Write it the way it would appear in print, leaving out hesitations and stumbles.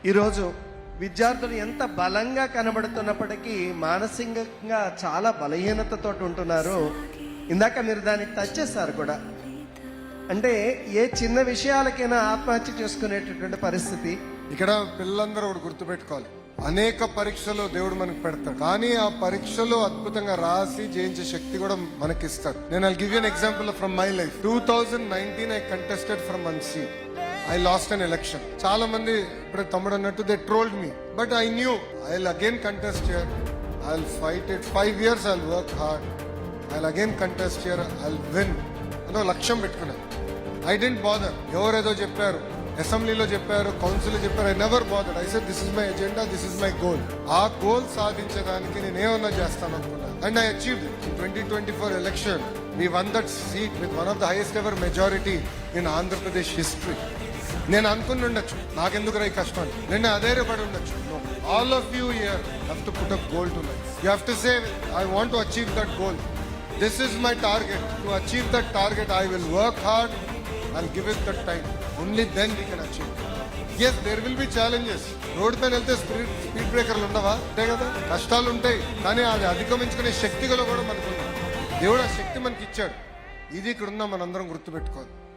ఈరోజు విద్యార్థులు ఎంత బలంగా కనబడుతున్నప్పటికీ మానసికంగా చాలా బలహీనతతో ఉంటున్నారు. ఇందాక మీరు దాన్ని టచ్ చేశారు కూడా. అంటే ఏ చిన్న విషయాలకైనా ఆత్మహత్య చేసుకునేటటువంటి పరిస్థితి. ఇక్కడ పిల్లలందరూ ఒకటి గుర్తుపెట్టుకోవాలి, అనేక పరీక్షలు దేవుడు మనకు పెడతాడు, కానీ ఆ పరీక్షలు అద్భుతంగా రాసి జయించే శక్తి కూడా మనకిస్తాడు. నేను I'll give you an example from my life. 2019 I contested from అన్సీ. I last an election. చాలా మంది ఇప్పుడు తమ్ముడు అన్నట్టు they trolled me, but I knew I will again contest here. I will fight it. 5 years I will work hard. I will again contest here. I will win అనే లక్ష్యం పెట్టుకున్నాను. I dent bother. ఎవరేదో చెప్పారు, అసెంబ్లీలో చెప్పారు, కౌన్సిల్లో చెప్పారు, I never bother. I said this is my agenda, this is my goal. ఆ goal సాధించడానికి నేను ఏమన్నా చేస్తాను అనుకున్నాను. And I achieved it. In 2024 election we won that seat with one of the highest ever majority in Andhra Pradesh history. నేను అనుకుని ఉండొచ్చు, నాకెందుకు ఈ కష్టం, నేను అధైర్యపడి ఉండొచ్చు. All of you here have to put up goal to life. You have to say I want to achieve that goal. This is my target. To achieve that target I will work hard. I'll give it that time. Only then we can achieve. Yes, there will be challenges. Road పైన వెళ్తే speed బ్రేకర్లు ఉండవా? అంతే కదా, కష్టాలు ఉంటాయి, కానీ అది అధిగమించుకునే శక్తి కూడా మనకు దేవుడు ఆ శక్తి మనకి ఇచ్చాడు. ఇది ఇక్కడ ఉన్న మనందరం గుర్తుపెట్టుకోవాలి.